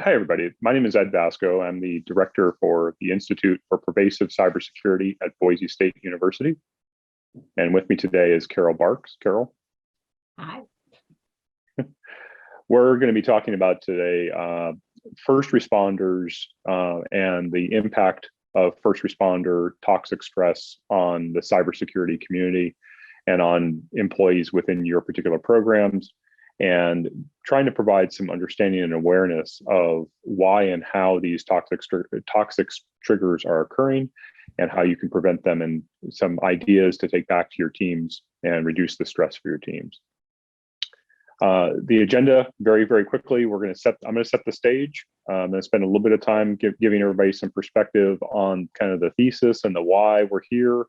Hi, everybody. My name is Ed Vasko. I'm the director for the Institute for Pervasive Cybersecurity at Boise State University. And with me today is Carol Barks. Carol. Hi. We're going to be talking about today first responders and the impact of first responder toxic stress on the cybersecurity community and on employees within your particular programs, and trying to provide some understanding and awareness of why and how these toxic triggers are occurring and how you can prevent them, and some ideas to take back to your teams and reduce the stress for your teams. The agenda, very, very quickly, I'm going to set the stage. I'm going to spend a little bit of time giving everybody some perspective on kind of the thesis and the why we're here,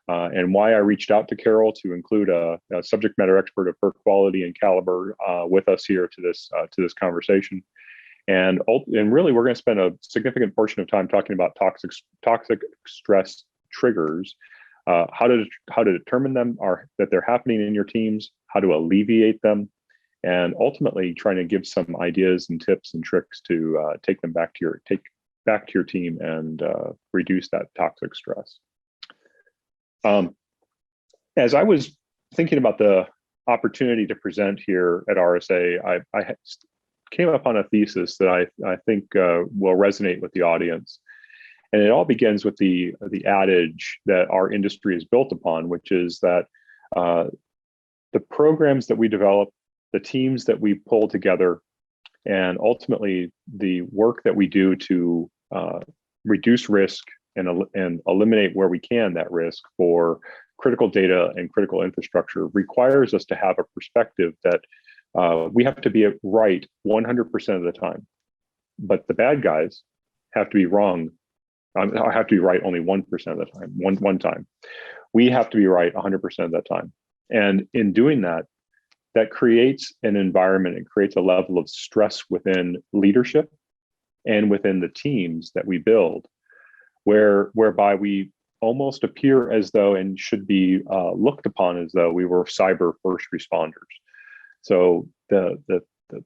and why I reached out to Carol to include a subject matter expert of her quality and caliber with us here to this conversation. And really, we're going to spend a significant portion of time talking about toxic stress triggers, how to determine them, that they're happening in your teams, how to alleviate them, and ultimately trying to give some ideas and tips and tricks to take back to your team and reduce that toxic stress. As I was thinking about the opportunity to present here at RSA, I came upon a thesis that I think will resonate with the audience. And it all begins with the adage that our industry is built upon, which is that the programs that we develop, the teams that we pull together, and ultimately the work that we do to reduce risk and eliminate where we can that risk for critical data and critical infrastructure requires us to have a perspective that we have to be right 100% of the time, but the bad guys have to be wrong. Have to be right only 1% of the time. One time, we have to be right 100% of the time, and in doing that, that creates an environment and creates a level of stress within leadership and within the teams that we build, whereby we almost appear as though and should be looked upon as though we were cyber first responders. So the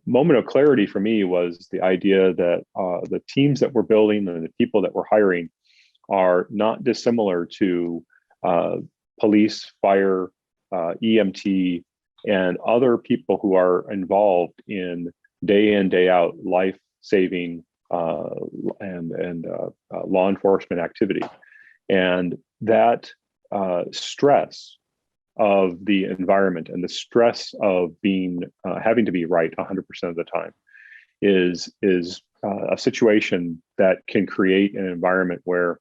moment of clarity for me was the idea that the teams that we're building and the people that we're hiring are not dissimilar to police, fire, EMT, and other people who are involved in day out life-saving and law enforcement activity. And that stress of the environment and the stress of having to be right 100% of the time is a situation that can create an environment where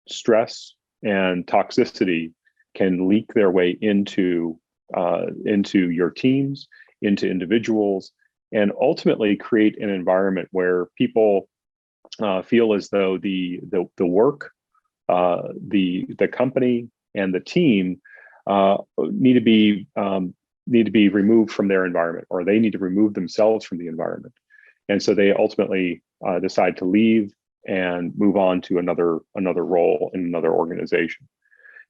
stress and toxicity can leak their way into your teams, into individuals, and ultimately create an environment where people feel as though the work, the company, and the team need to be removed from their environment, or they need to remove themselves from the environment, and so they ultimately decide to leave and move on to another role in another organization.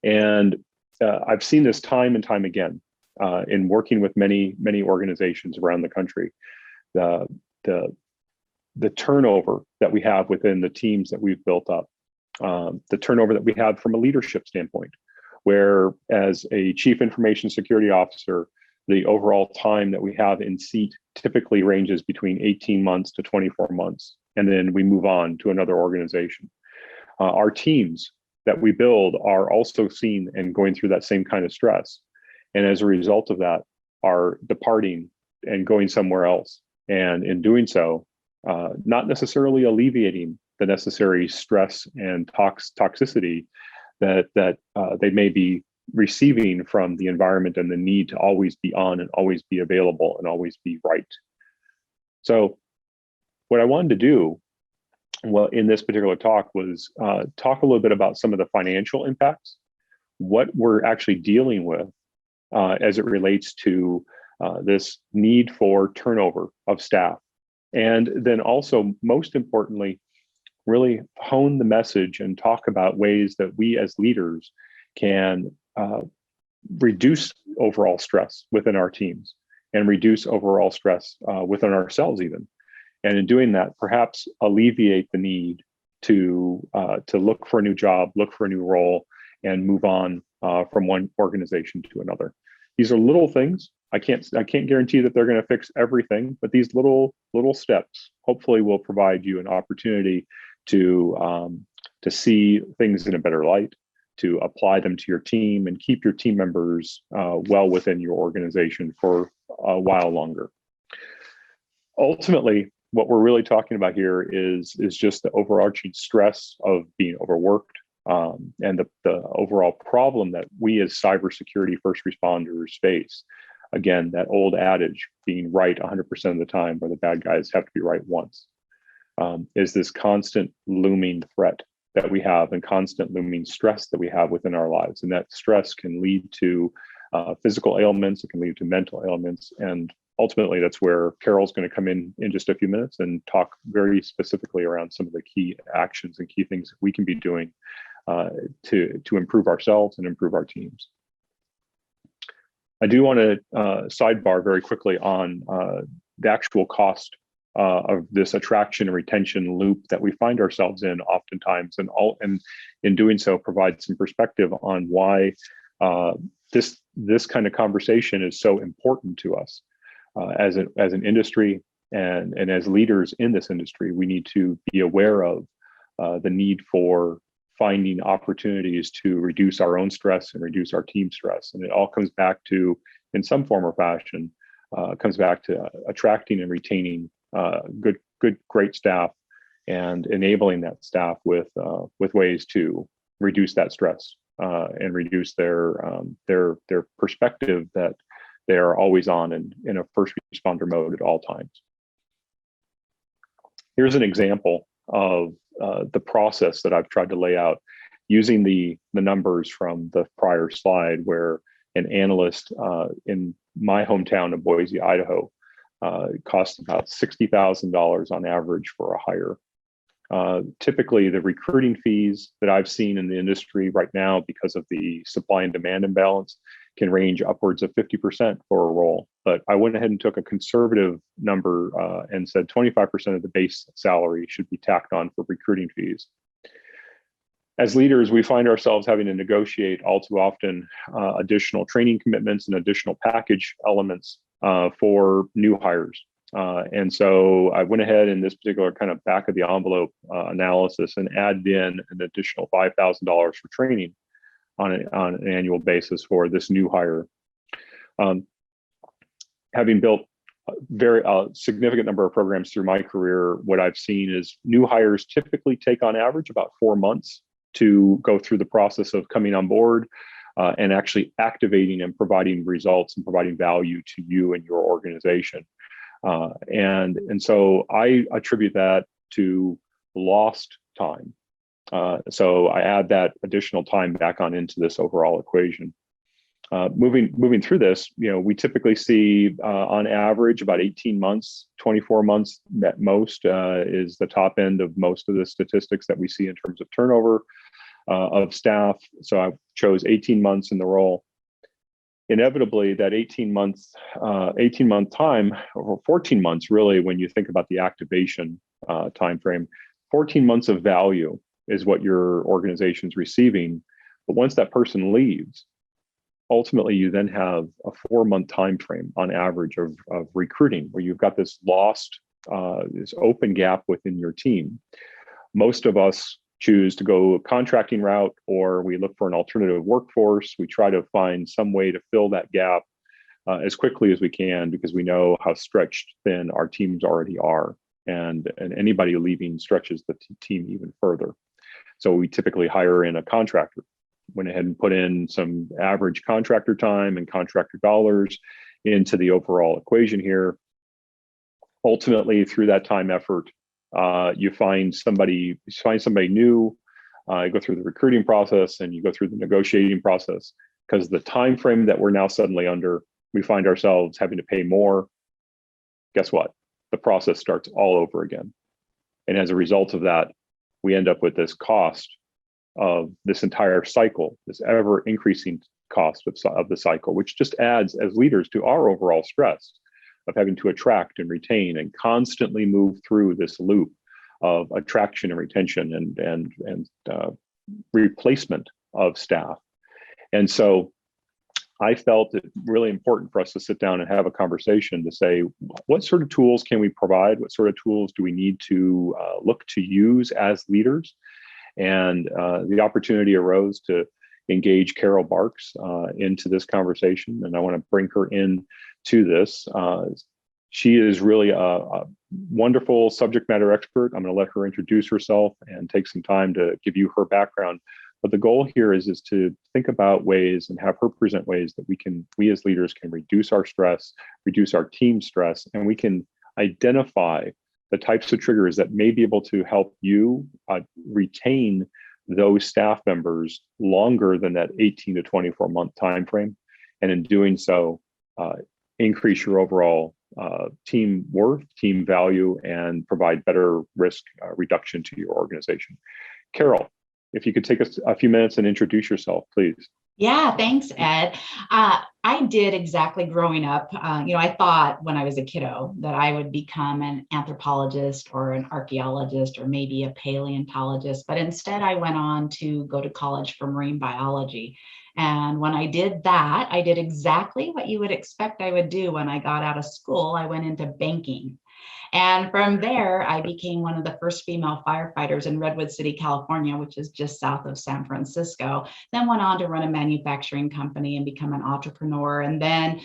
And I've seen this time and time again in working with many organizations around the country. The turnover that we have within the teams that we've built up, the turnover that we have from a leadership standpoint, where as a chief information security officer, the overall time that we have in seat typically ranges between 18 months to 24 months, and then we move on to another organization. Our teams that we build are also seen and going through that same kind of stress, and as a result of that, are departing and going somewhere else, and in doing so, not necessarily alleviating the necessary stress and toxicity that they may be receiving from the environment and the need to always be on and always be available and always be right. So what I wanted to do, well, in this particular talk was talk a little bit about some of the financial impacts, what we're actually dealing with as it relates to this need for turnover of staff. And then also, most importantly, really hone the message and talk about ways that we as leaders can reduce overall stress within our teams and reduce overall stress within ourselves even. And in doing that, perhaps alleviate the need to look for a new job, look for a new role, and move on from one organization to another. These are little things. I can't guarantee that they're going to fix everything, but these little steps hopefully will provide you an opportunity to see things in a better light, to apply them to your team, and keep your team members well within your organization for a while longer. Ultimately, what we're really talking about here is just the overarching stress of being overworked, and the overall problem that we as cybersecurity first responders face. Again, that old adage, being right 100% of the time, where the bad guys have to be right once, is this constant looming threat that we have and constant looming stress that we have within our lives. And that stress can lead to physical ailments, it can lead to mental ailments. And ultimately, that's where Carol's going to come in just a few minutes and talk very specifically around some of the key actions and key things that we can be doing to improve ourselves and improve our teams. I do want to sidebar very quickly on the actual cost of this attraction and retention loop that we find ourselves in oftentimes, and in doing so provide some perspective on why this kind of conversation is so important to us as an industry and as leaders in this industry. We need to be aware of the need for finding opportunities to reduce our own stress and reduce our team stress. And it all comes back to, in some form or fashion, comes back to attracting and retaining great staff, and enabling that staff with ways to reduce that stress and reduce their perspective that they are always on and in a first responder mode at all times. Here's an example of the process that I've tried to lay out using the numbers from the prior slide, where an analyst in my hometown of Boise, Idaho, costs about $60,000 on average for a hire. Typically, the recruiting fees that I've seen in the industry right now, because of the supply and demand imbalance, can range upwards of 50% for a role. But I went ahead and took a conservative number and said 25% of the base salary should be tacked on for recruiting fees. As leaders, we find ourselves having to negotiate all too often additional training commitments and additional package elements for new hires. And so I went ahead in this particular kind of back of the envelope analysis and added in an additional $5,000 for training on an annual basis for this new hire. Having built a very significant number of programs through my career, what I've seen is new hires typically take on average about 4 months to go through the process of coming on board and actually activating and providing results and providing value to you and your organization. And so I attribute that to lost time. So I add that additional time back on into this overall equation. Moving through this, we typically see on average about 18 months, 24 months at most is the top end of most of the statistics that we see in terms of turnover of staff. So I chose 18 months in the role. Inevitably, that 18-month time, or 14 months really, when you think about the activation time frame, 14 months of value is what your organization's receiving. But once that person leaves, ultimately you then have a 4-month time frame on average of recruiting, where you've got this lost, this open gap within your team. Most of us choose to go a contracting route, or we look for an alternative workforce. We try to find some way to fill that gap as quickly as we can, because we know how stretched thin our teams already are. And anybody leaving stretches the team even further. So we typically hire in a contractor, went ahead and put in some average contractor time and contractor dollars into the overall equation here. Ultimately, through that time effort, you find somebody new, you go through the recruiting process and you go through the negotiating process, because the time frame that we're now suddenly under, we find ourselves having to pay more. Guess what? The process starts all over again. And as a result of that, we end up with this cost of this entire cycle, this ever increasing cost of the cycle, which just adds as leaders to our overall stress. of having to attract and retain and constantly move through this loop of attraction and retention and replacement of staff. And so I felt it really important for us to sit down and have a conversation to say, what sort of tools can we provide? What sort of tools do we need to look to use as leaders? And the opportunity arose to engage Carol Barks into this conversation, and I want to bring her in to this. She is really a wonderful subject matter expert. I'm going to let her introduce herself and take some time to give you her background. But the goal here is to think about ways and have her present ways that we as leaders can reduce our stress, reduce our team stress, and we can identify the types of triggers that may be able to help you retain those staff members longer than that 18 to 24 month time frame. And in doing so, increase your overall team worth, team value, and provide better risk reduction to your organization. Carol, if you could take us a few minutes and introduce yourself, please. Yeah, thanks, Ed. I did exactly growing up. I thought when I was a kiddo that I would become an anthropologist or an archaeologist or maybe a paleontologist, but instead I went on to go to college for marine biology. And when I did that, I did exactly what you would expect I would do when I got out of school. I went into banking. And from there, I became one of the first female firefighters in Redwood City, California, which is just south of San Francisco. Then went on to run a manufacturing company and become an entrepreneur. And then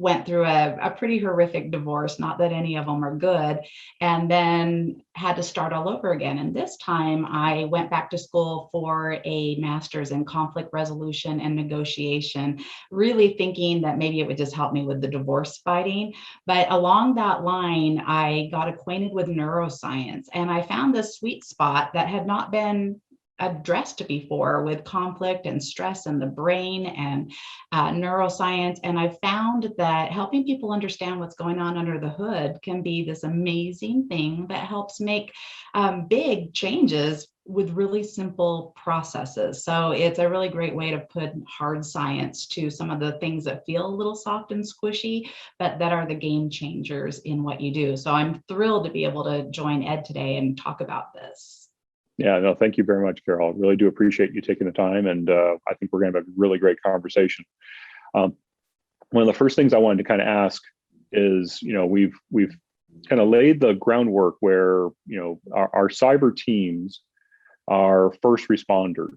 went through a pretty horrific divorce, not that any of them are good, and then had to start all over again. And this time I went back to school for a master's in conflict resolution and negotiation, really thinking that maybe it would just help me with the divorce fighting. But along that line, I got acquainted with neuroscience, and I found this sweet spot that had not been addressed before with conflict and stress in the brain and neuroscience. And I found that helping people understand what's going on under the hood can be this amazing thing that helps make big changes with really simple processes. So it's a really great way to put hard science to some of the things that feel a little soft and squishy, but that are the game changers in what you do. So I'm thrilled to be able to join Ed today and talk about this. Yeah, no, thank you very much, Carol. Really do appreciate you taking the time, and I think we're going to have a really great conversation. One of the first things I wanted to kind of ask is, we've kind of laid the groundwork where, our cyber teams are first responders,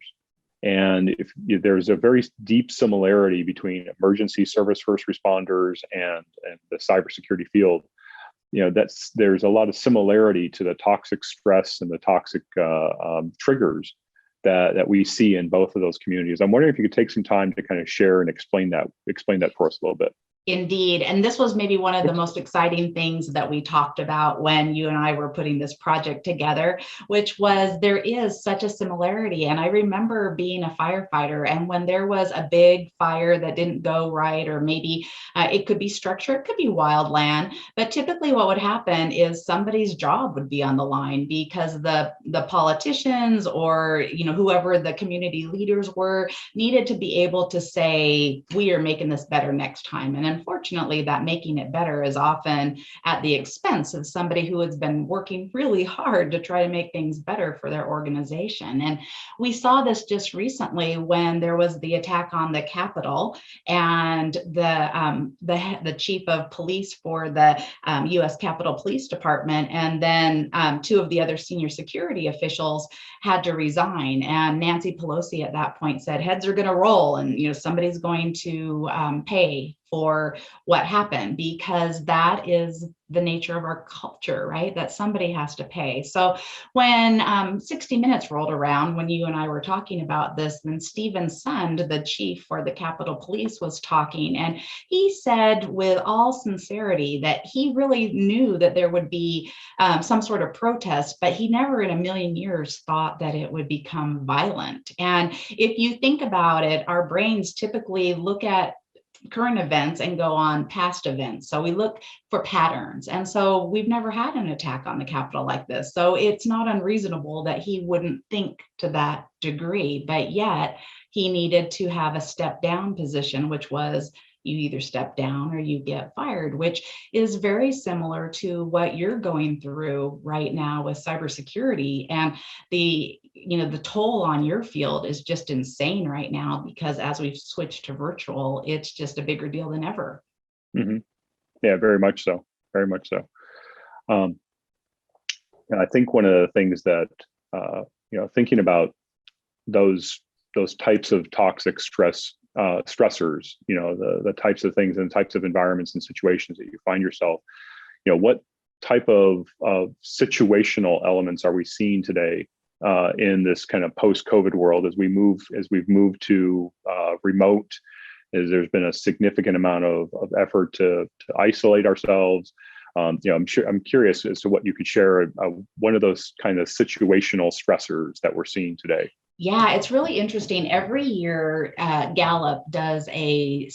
and if there's a very deep similarity between emergency service first responders and the cybersecurity field. There's a lot of similarity to the toxic stress and the toxic triggers that we see in both of those communities. I'm wondering if you could take some time to kind of share and explain that for us a little bit. Indeed. And this was maybe one of the most exciting things that we talked about when you and I were putting this project together, which was there is such a similarity. And I remember being a firefighter, and when there was a big fire that didn't go right, or maybe it could be structure, it could be wildland, but typically what would happen is somebody's job would be on the line because the politicians or whoever the community leaders were needed to be able to say, we are making this better next time. And unfortunately, that making it better is often at the expense of somebody who has been working really hard to try to make things better for their organization. And we saw this just recently when there was the attack on the Capitol, and the chief of police for the U.S. Capitol Police Department, and then two of the other senior security officials had to resign. And Nancy Pelosi at that point said, heads are going to roll, and somebody's going to pay for what happened, because that is the nature of our culture, right? That somebody has to pay. So when 60 Minutes rolled around, when you and I were talking about this, then Stephen Sund, the chief for the Capitol Police, was talking, and he said with all sincerity that he really knew that there would be some sort of protest, but he never in a million years thought that it would become violent. And if you think about it, our brains typically look at current events and go on past events. So we look for patterns. And so we've never had an attack on the Capitol like this. So it's not unreasonable that he wouldn't think to that degree, but yet he needed to have a step down position, which was you either step down or you get fired, which is very similar to what you're going through right now with cybersecurity. And the toll on your field is just insane right now, because as we've switched to virtual, it's just a bigger deal than ever. Mm-hmm. Yeah, very much so. Very much so. And I think one of the things that, thinking about those types of toxic stressors, the types of things and types of environments and situations that you find yourself, what type of situational elements are we seeing today in this kind of post-COVID world as we've moved to remote? There's been a significant amount of effort to isolate ourselves. I'm curious as to what you could share. One of those kind of situational stressors that we're seeing today. Yeah, it's really interesting. Every year, Gallup does a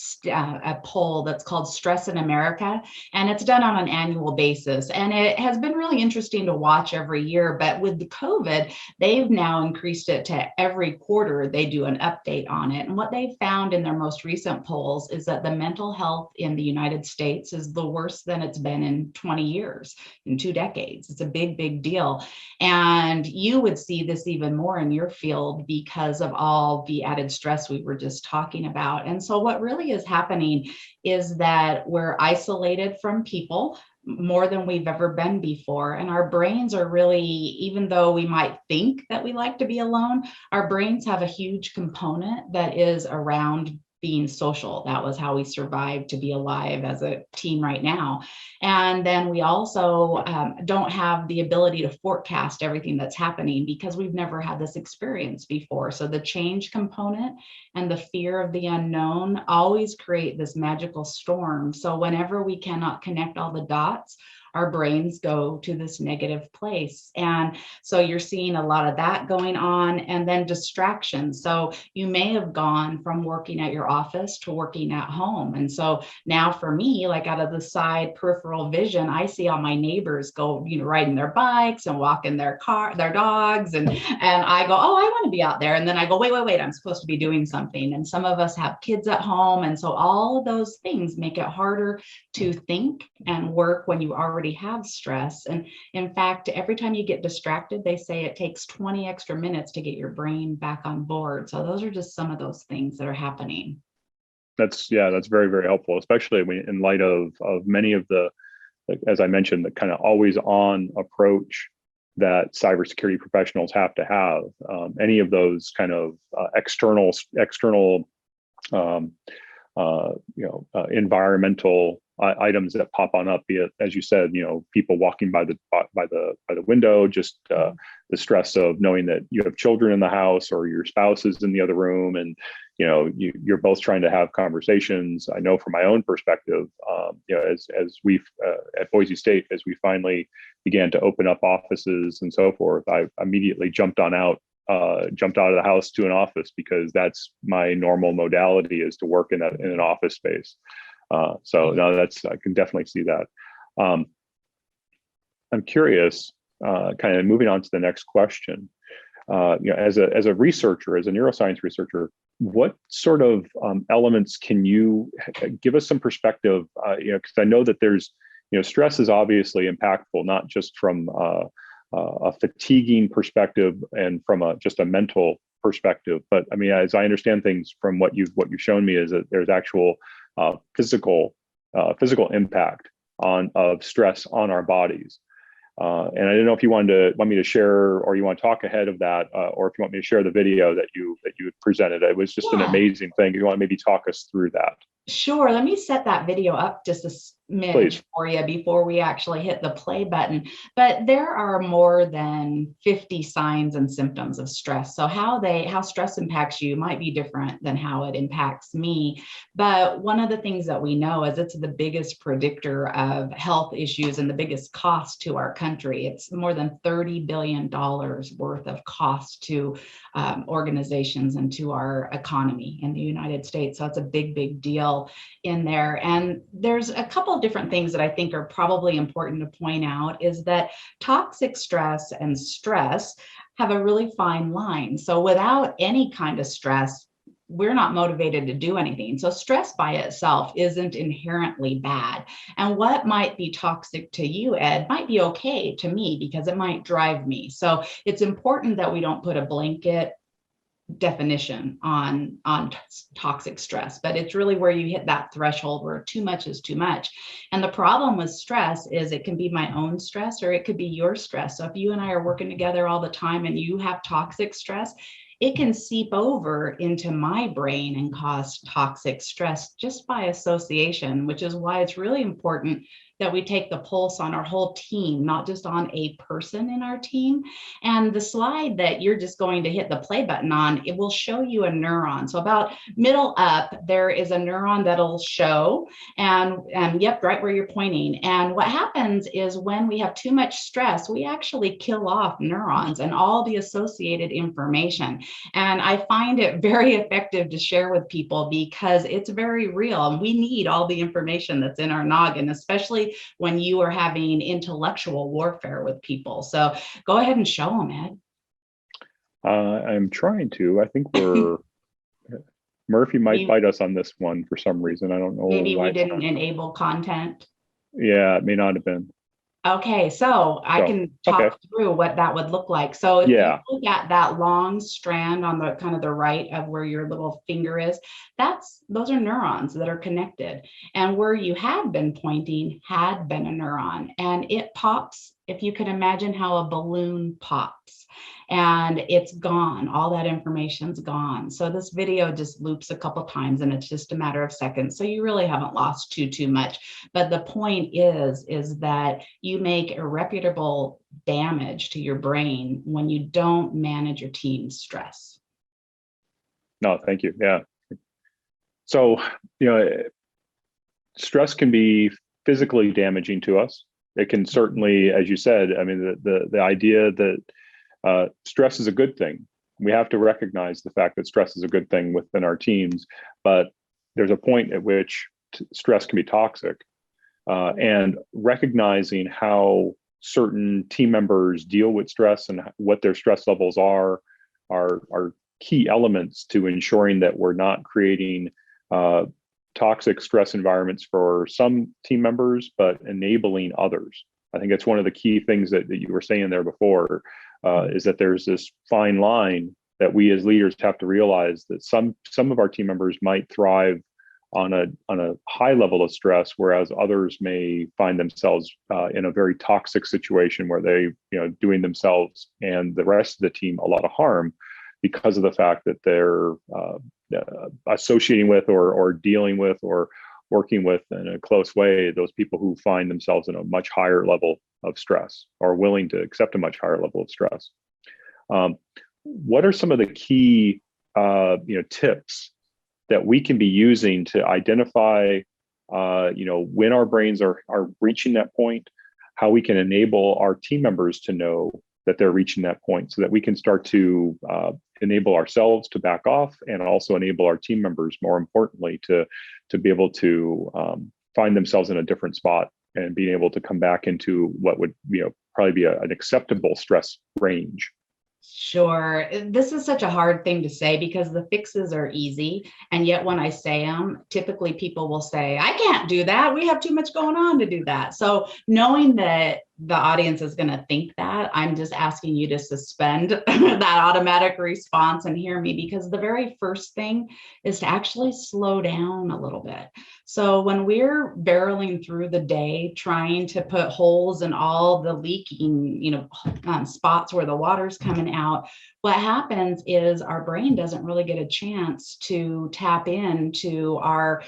poll that's called Stress in America, and it's done on an annual basis. And it has been really interesting to watch every year. But with the COVID, they've now increased it to every quarter. They do an update on it. And what they found in their most recent polls is that the mental health in the United States is the worst than it's been in 20 years, in 2 decades. It's a big, big deal. And you would see this even more in your field because of all the added stress we were just talking about. And so what really is happening is that we're isolated from people more than we've ever been before. And our brains are really, even though we might think that we like to be alone, our brains have a huge component that is around being social. That was how we survived to be alive as a team right now. And then we also don't have the ability to forecast everything that's happening because we've never had this experience before. So the change component and the fear of the unknown always create this magical storm. So whenever we cannot connect all the dots, our brains go to this negative place. And so you're seeing a lot of that going on, and then distractions. So you may have gone from working at your office to working at home. And so now for me, like out of the side peripheral vision, I see all my neighbors go, riding their bikes and walking their dogs. And I go, oh, I want to be out there. And then I go, wait, I'm supposed to be doing something. And some of us have kids at home. And so all of those things make it harder to think and work when you already have stress. And in fact, every time you get distracted, they say it takes 20 extra minutes to get your brain back on board. So those are just some of those things that are happening. That's very, very helpful, especially in light of many of the, as I mentioned, the kind of always on approach that cybersecurity professionals have to have. Any of those kind of external environmental items that pop on up, be it, as you said, people walking by the window, just the stress of knowing that you have children in the house or your spouse is in the other room, and you're both trying to have conversations. I know from my own perspective, as we at Boise State, as we finally began to open up offices and so forth, I immediately jumped out of the house to an office, because that's my normal modality, is to work in an office space. So no, I can definitely see that. I'm curious, kind of moving on to the next question. As a researcher, as a neuroscience researcher, what sort of elements can you give us some perspective? Because I know that there's, stress is obviously impactful, not just from a fatiguing perspective and from just a mental perspective, but I mean, as I understand things from what you've shown me, is that there's actual physical impact of stress on our bodies. And I didn't know if you want me to share, or you want to talk ahead of that, or if you want me to share the video that you presented. It was just an amazing thing. You want to maybe talk us through that? Sure. Let me set that video up just a smidge for you before we actually hit the play button. But there are more than 50 signs and symptoms of stress. So how stress impacts you might be different than how it impacts me. But one of the things that we know is it's the biggest predictor of health issues and the biggest cost to our country. It's more than $30 billion worth of cost to organizations and to our economy in the United States. So it's a big, big deal in there. And there's a couple of different things that I think are probably important to point out, is that toxic stress and stress have a really fine line. So without any kind of stress, we're not motivated to do anything. So stress by itself isn't inherently bad. And what might be toxic to you, Ed, might be okay to me because it might drive me. So it's important that we don't put a blanket definition on toxic stress, but it's really where you hit that threshold where too much is too much. And the problem with stress is it can be my own stress or it could be your stress. So if you and I are working together all the time and you have toxic stress, it can seep over into my brain and cause toxic stress just by association, which is why it's really important that we take the pulse on our whole team, not just on a person in our team. And the slide that you're just going to hit the play button on, it will show you a neuron. So about middle up, there is a neuron that'll show, and yep, right where you're pointing. And what happens is when we have too much stress, we actually kill off neurons and all the associated information. And I find it very effective to share with people because it's very real. And we need all the information that's in our noggin, especially when you are having intellectual warfare with people. So go ahead and show them, Ed. I'm trying to. I think Murphy might bite us on this one for some reason. I don't know. Maybe we didn't enable content. Yeah, it may not have been. Okay, so I can talk through what that would look like. So if you look at that long strand on the kind of the right of where your little finger is, those are neurons that are connected. And where you had been pointing had been a neuron, and it pops, if you can imagine how a balloon pops, and it's gone. All that information's gone. So this video just loops a couple times and it's just a matter of seconds. So you really haven't lost too much. But the point is that you make irreparable damage to your brain when you don't manage your team's stress. No, thank you. Yeah. So, stress can be physically damaging to us. It can certainly, as you said, I mean, the idea that stress is a good thing. We have to recognize the fact that stress is a good thing within our teams, but there's a point at which stress can be toxic. And recognizing how certain team members deal with stress and what their stress levels are key elements to ensuring that we're not creating toxic stress environments for some team members, but enabling others. I think that's one of the key things that you were saying there before, is that there's this fine line that we as leaders have to realize that some of our team members might thrive on a high level of stress, whereas others may find themselves in a very toxic situation where they, doing themselves and the rest of the team a lot of harm because of the fact that they're associating with or dealing with or working with in a close way those people who find themselves in a much higher level of stress or willing to accept a much higher level of stress. What are some of the key tips that we can be using to identify when our brains are reaching that point, how we can enable our team members to know that they're reaching that point so that we can start to enable ourselves to back off and also enable our team members, more importantly, to be able to find themselves in a different spot and being able to come back into what would probably be an acceptable stress range. Sure. This is such a hard thing to say because the fixes are easy. And yet when I say them, typically people will say, I can't do that. We have too much going on to do that. So knowing that the audience is going to think that, I'm just asking you to suspend that automatic response and hear me, because the very first thing is to actually slow down a little bit. So when we're barreling through the day, trying to put holes in all the leaking, spots where the water's coming out, what happens is our brain doesn't really get a chance to tap into our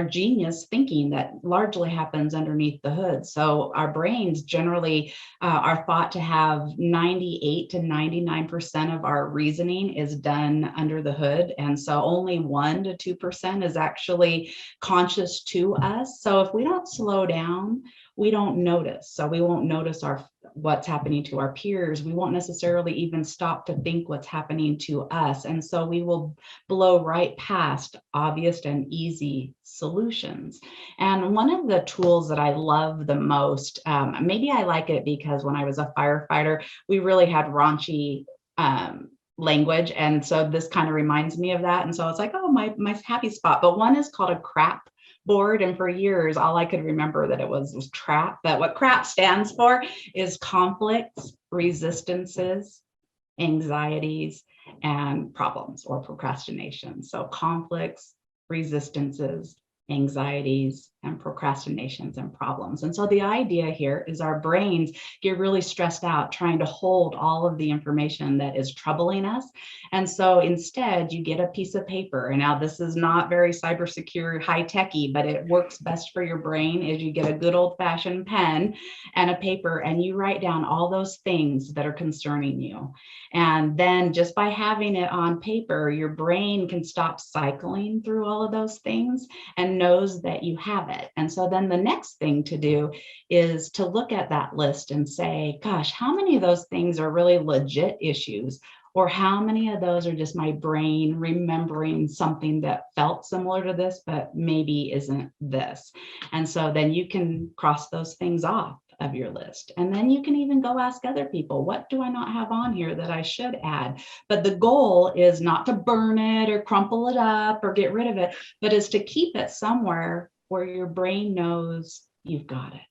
genius thinking that largely happens underneath the hood. So our brains generally are thought to have 98 to 99% of our reasoning is done under the hood. And so only 1 to 2% is actually conscious to us. So if we don't slow down, we don't notice. So we won't notice what's happening to our peers. We won't necessarily even stop to think what's happening to us. And so we will blow right past obvious and easy solutions. And one of the tools that I love the most, maybe I like it because when I was a firefighter, we really had raunchy language. And so this kind of reminds me of that. And so it's like, oh, my happy spot. But one is called a crap board. And for years, all I could remember that it was trap. But what crap stands for is conflicts, resistances, anxieties, and problems or procrastination. So conflicts, resistances, anxieties, and procrastinations and problems. And so the idea here is our brains get really stressed out trying to hold all of the information that is troubling us. And so instead you get a piece of paper. And now this is not very cybersecure, high-techy, but it works best for your brain is you get a good old-fashioned pen and a paper and you write down all those things that are concerning you. And then just by having it on paper, your brain can stop cycling through all of those things and knows that you have it. And so then the next thing to do is to look at that list and say, gosh, how many of those things are really legit issues? Or how many of those are just my brain remembering something that felt similar to this, but maybe isn't this? And so then you can cross those things off of your list. And then you can even go ask other people, what do I not have on here that I should add? But the goal is not to burn it or crumple it up or get rid of it, but is to keep it somewhere where your brain knows you've got it.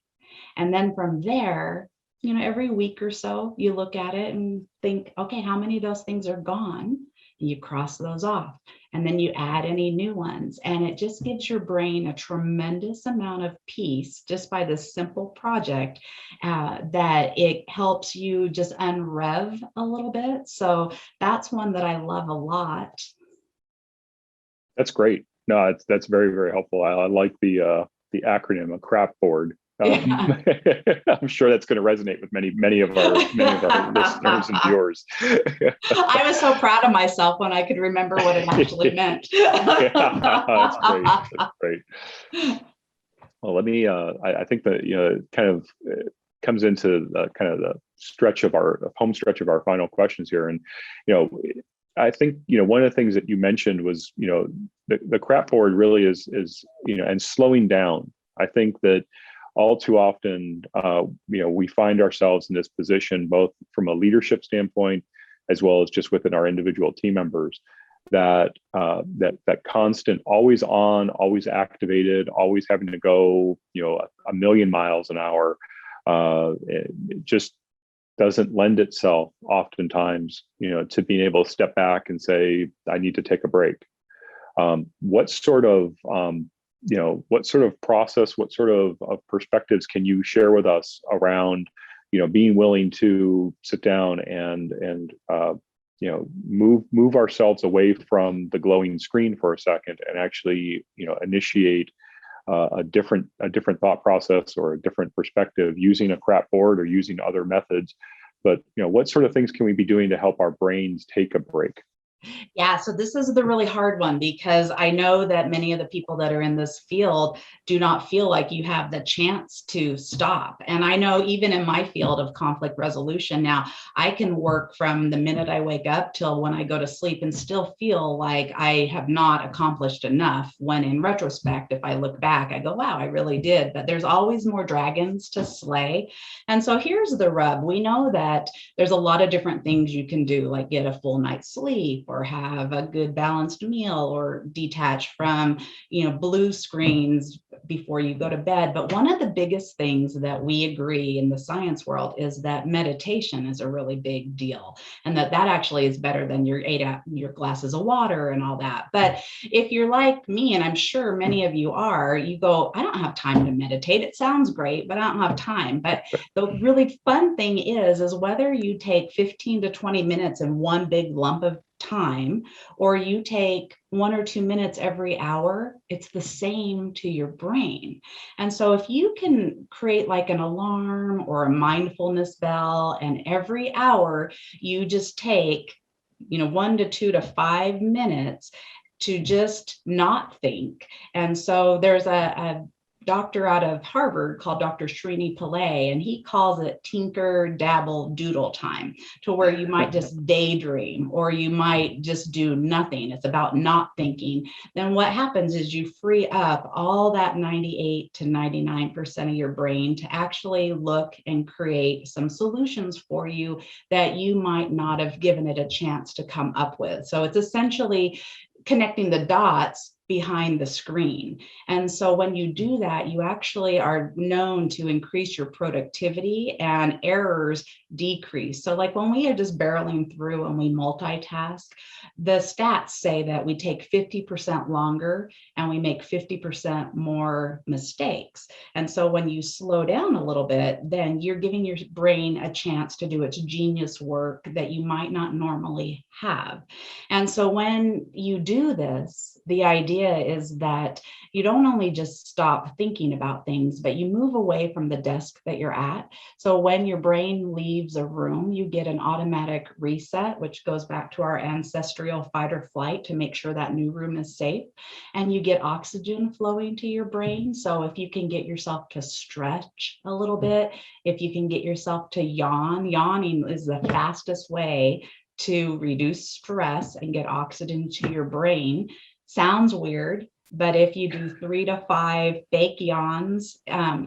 And then from there, every week or so, you look at it and think, okay, how many of those things are gone? And you cross those off. And then you add any new ones. And it just gives your brain a tremendous amount of peace just by this simple project that it helps you just unrev a little bit. So that's one that I love a lot. That's great. No, that's very, very helpful. I like the acronym, a crap board. I'm sure that's going to resonate with many of our listeners and viewers. I was so proud of myself when I could remember what it actually meant. That's great. That's great. Well, let me. I think that it kind of comes into the kind of the home stretch of our final questions here, and I think one of the things that you mentioned was the crap board really is and slowing down. I think that all too often, we find ourselves in this position, both from a leadership standpoint, as well as just within our individual team members, that constant, always on, always activated, always having to go, a million miles an hour, it just doesn't lend itself oftentimes, to being able to step back and say, I need to take a break. What sort of process, what sort of perspectives can you share with us around, being willing to sit down and move ourselves away from the glowing screen for a second and actually, initiate a different thought process or a different perspective using a crap board or using other methods. But, what sort of things can we be doing to help our brains take a break? Yeah, so this is the really hard one because I know that many of the people that are in this field do not feel like you have the chance to stop. And I know even in my field of conflict resolution now, I can work from the minute I wake up till when I go to sleep and still feel like I have not accomplished enough, when in retrospect, if I look back, I go, wow, I really did. But there's always more dragons to slay. And so here's the rub. We know that there's a lot of different things you can do, like get a full night's sleep, or have a good balanced meal, or detach from, blue screens before you go to bed. But one of the biggest things that we agree in the science world is that meditation is a really big deal, and that actually is better than your your glasses of water and all that. But if you're like me, and I'm sure many of you are, you go, I don't have time to meditate. It sounds great, but I don't have time. But the really fun thing is whether you take 15 to 20 minutes in one big lump of time, or you take 1 or 2 minutes every hour, it's the same to your brain. And so if you can create like an alarm or a mindfulness bell, and every hour you just take 1 to 2 to 5 minutes to just not think. And so there's a doctor out of Harvard called Dr. Srini Pillay, and he calls it tinker, dabble, doodle time, to where you might just daydream or you might just do nothing. It's about not thinking. Then what happens is you free up all that 98 to 99% of your brain to actually look and create some solutions for you that you might not have given it a chance to come up with. So it's essentially connecting the dots behind the screen. And so when you do that, you actually are known to increase your productivity and errors decrease. So like when we are just barreling through and we multitask, the stats say that we take 50% longer and we make 50% more mistakes. And so when you slow down a little bit, then you're giving your brain a chance to do its genius work that you might not normally have. And so when you do this, the idea is that you don't only just stop thinking about things, but you move away from the desk that you're at. So when your brain leaves a room, you get an automatic reset, which goes back to our ancestral fight or flight to make sure that new room is safe. And you get oxygen flowing to your brain. So if you can get yourself to stretch a little bit, if you can get yourself to yawn, yawning is the fastest way to reduce stress and get oxygen to your brain. Sounds weird, but if you do 3 to 5 fake yawns,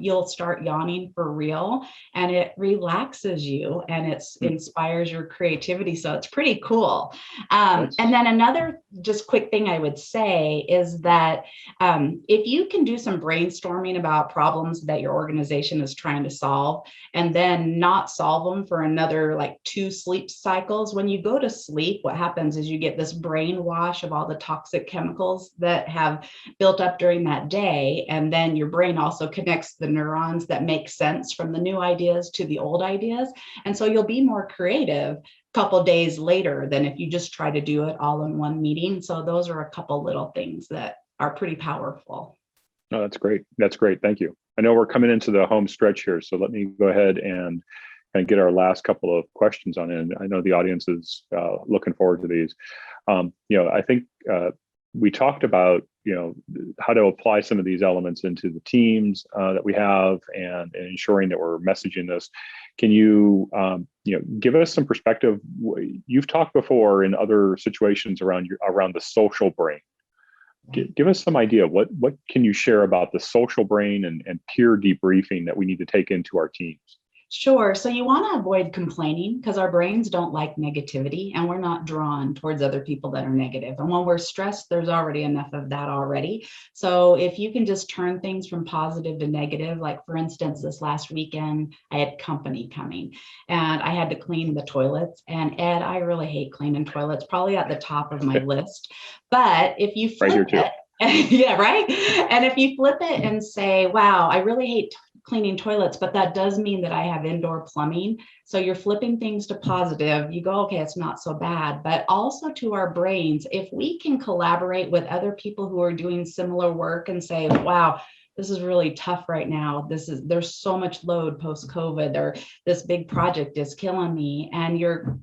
you'll start yawning for real, and it relaxes you and it inspires your creativity. So it's pretty cool. And then another just quick thing I would say is that if you can do some brainstorming about problems that your organization is trying to solve, and then not solve them for another like 2 sleep cycles, when you go to sleep, what happens is you get this brainwash of all the toxic chemicals that have built up during that day. And then your brain also connects the neurons that make sense from the new ideas to the old ideas. And so you'll be more creative a couple days later than if you just try to do it all in one meeting. So those are a couple little things that are pretty powerful. No, that's great. That's great. Thank you. I know we're coming into the home stretch here, so let me go ahead and get our last couple of questions on in. I know the audience is looking forward to these. I think we talked about how to apply some of these elements into the teams that we have, and ensuring that we're messaging this. Can you give us some perspective? You've talked before in other situations around the social brain. Give us some idea. What can you share about the social brain and peer debriefing that we need to take into our teams? Sure. So you want to avoid complaining, because our brains don't like negativity, and we're not drawn towards other people that are negative. And when we're stressed, there's already enough of that already. So if you can just turn things from positive to negative, like for instance, this last weekend, I had company coming and I had to clean the toilets. And Ed, I really hate cleaning toilets, probably at the top of my list. But if you flip it, yeah, right. And if you flip it and say, wow, I really hate cleaning toilets, but that does mean that I have indoor plumbing. So you're flipping things to positive. You go, okay, it's not so bad. But also to our brains, if we can collaborate with other people who are doing similar work and say, wow, this is really tough right now. There's so much load post-COVID, or this big project is killing me. And your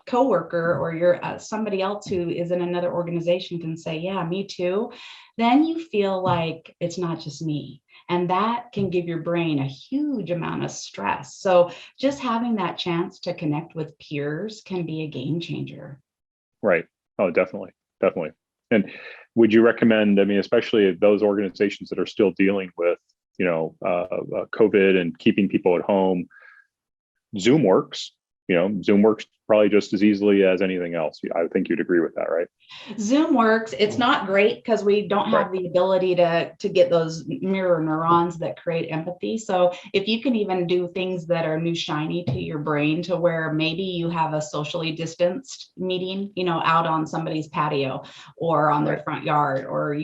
coworker or your somebody else who is in another organization can say, yeah, me too. Then you feel like it's not just me. And that can give your brain a huge amount of stress. So just having that chance to connect with peers can be a game changer. Right. Oh, definitely. Definitely. And would you recommend, especially those organizations that are still dealing with, COVID and keeping people at home, Zoom works. Zoom works probably just as easily as anything else. I think you'd agree with that, right? Zoom works. It's not great because we don't have the ability to get those mirror neurons that create empathy. So if you can even do things that are new shiny to your brain, to where maybe you have a socially distanced meeting, out on somebody's patio or on their front yard, or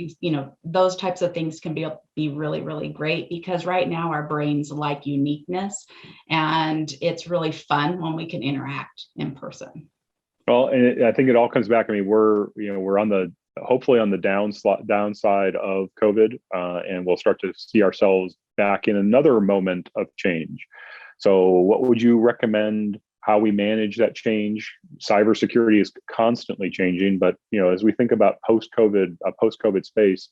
those types of things can be really, really great, because right now our brains like uniqueness, and it's really fun when we can interact in person. Well, and I think it all comes back. We're hopefully on the downside of COVID, and we'll start to see ourselves back in another moment of change. So what would you recommend how we manage that change? Cybersecurity is constantly changing, but as we think about post-COVID space,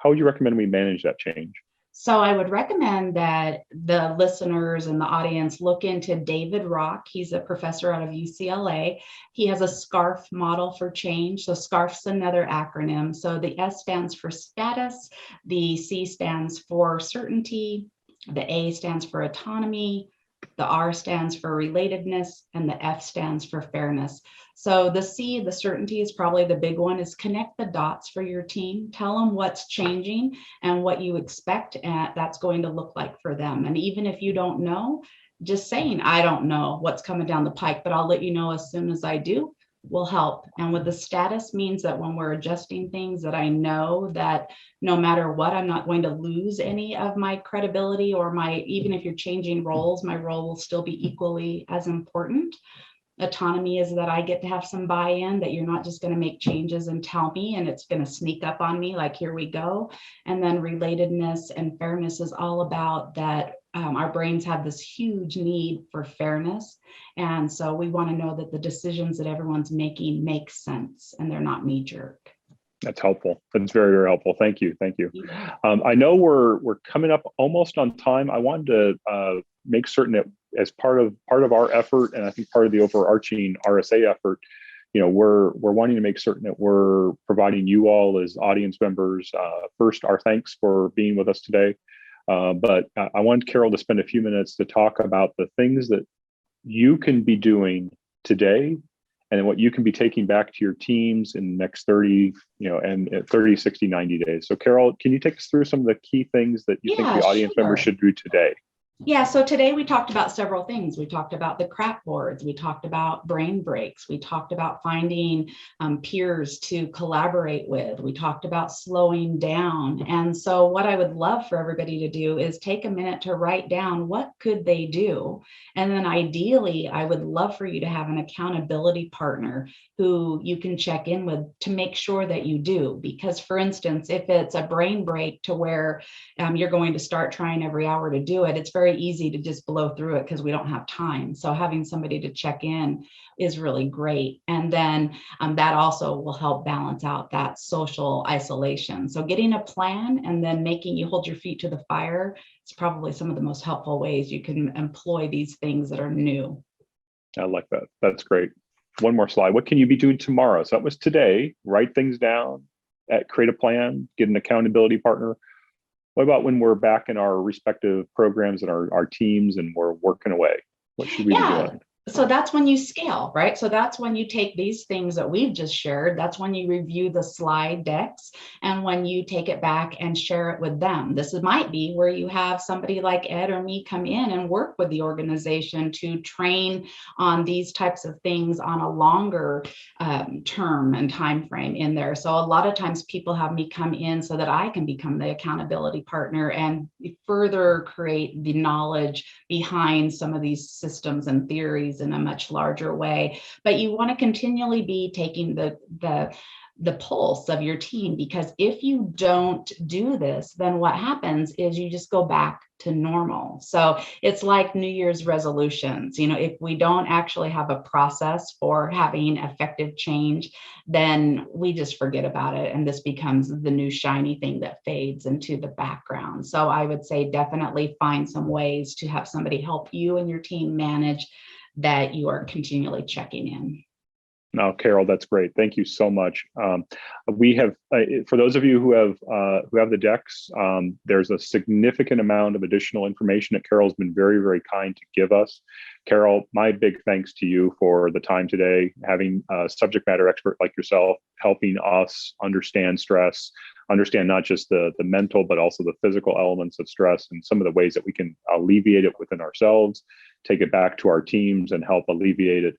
how would you recommend we manage that change? So I would recommend that the listeners and the audience look into David Rock. He's a professor out of UCLA. He has a SCARF model for change. So SCARF's another acronym. So the S stands for status, the C stands for certainty, the A stands for autonomy, the R stands for relatedness, and the F stands for fairness. So the C, the certainty, is probably the big one, is connect the dots for your team. Tell them what's changing and what you expect that's going to look like for them. And even if you don't know, just saying, I don't know what's coming down the pike, but I'll let you know as soon as I do, will help. And with the status means that when we're adjusting things, that I know that no matter what, I'm not going to lose any of my credibility, or even if you're changing roles, my role will still be equally as important. Autonomy is that I get to have some buy-in, that you're not just going to make changes and tell me and it's going to sneak up on me like, here we go. And then relatedness and fairness is all about that. Our brains have this huge need for fairness. And so we want to know that the decisions that everyone's making make sense and they're not knee-jerk. That's helpful. That's very, very helpful. Thank you. Thank you. I know we're coming up almost on time. I wanted to make certain that as part of our effort, and I think part of the overarching RSA effort, we're wanting to make certain that we're providing you all as audience members first our thanks for being with us today. But I want Carol to spend a few minutes to talk about the things that you can be doing today, and what you can be taking back to your teams in the next 30, 60, 90 days. So Carol, can you take us through some of the key things that you think the audience members should do today? Yeah, so today we talked about several things. We talked about the crap boards. We talked about brain breaks. We talked about finding peers to collaborate with. We talked about slowing down. And so what I would love for everybody to do is take a minute to write down what could they do. And then ideally, I would love for you to have an accountability partner who you can check in with to make sure that you do. Because for instance, if it's a brain break to where you're going to start trying every hour to do it, it's very easy to just blow through it because we don't have time. So having somebody to check in is really great. And then that also will help balance out that social isolation. So getting a plan and then making you hold your feet to the fire is probably some of the most helpful ways you can employ these things that are new. I like that. That's great. One more slide. What can you be doing tomorrow? So that was today. Write things down, create a plan, get an accountability partner. What about when we're back in our respective programs and our teams and we're working away? What should we be doing? So that's when you scale, right? So that's when you take these things that we've just shared. That's when you review the slide decks and when you take it back and share it with them. This might be where you have somebody like Ed or me come in and work with the organization to train on these types of things on a longer term and time frame in there. So a lot of times people have me come in so that I can become the accountability partner and further create the knowledge behind some of these systems and theories in a much larger way. But you want to continually be taking the pulse of your team, because if you don't do this, then what happens is you just go back to normal. So it's like New Year's resolutions. If we don't actually have a process for having effective change, then we just forget about it. And this becomes the new shiny thing that fades into the background. So I would say definitely find some ways to have somebody help you and your team manage that you are continually checking in. No, Carol, that's great. Thank you so much. We have, for those of you who have the decks, there's a significant amount of additional information that Carol's been very, very kind to give us. Carol, my big thanks to you for the time today, having a subject matter expert like yourself, helping us understand stress, understand not just the mental, but also the physical elements of stress and some of the ways that we can alleviate it within ourselves, take it back to our teams and help alleviate it.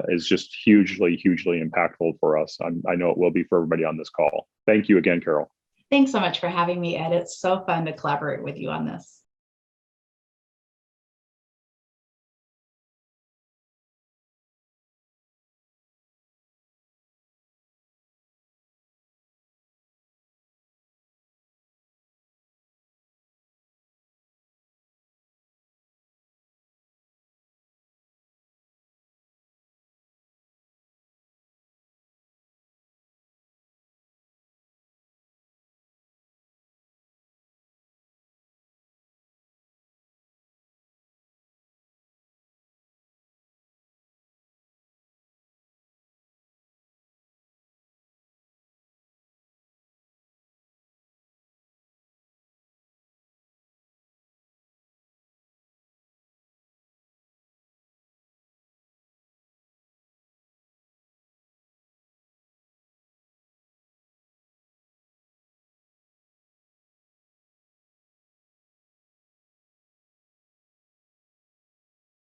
Is just hugely, hugely impactful for us. I know it will be for everybody on this call. Thank you again, Carol. Thanks so much for having me, Ed. It's so fun to collaborate with you on this.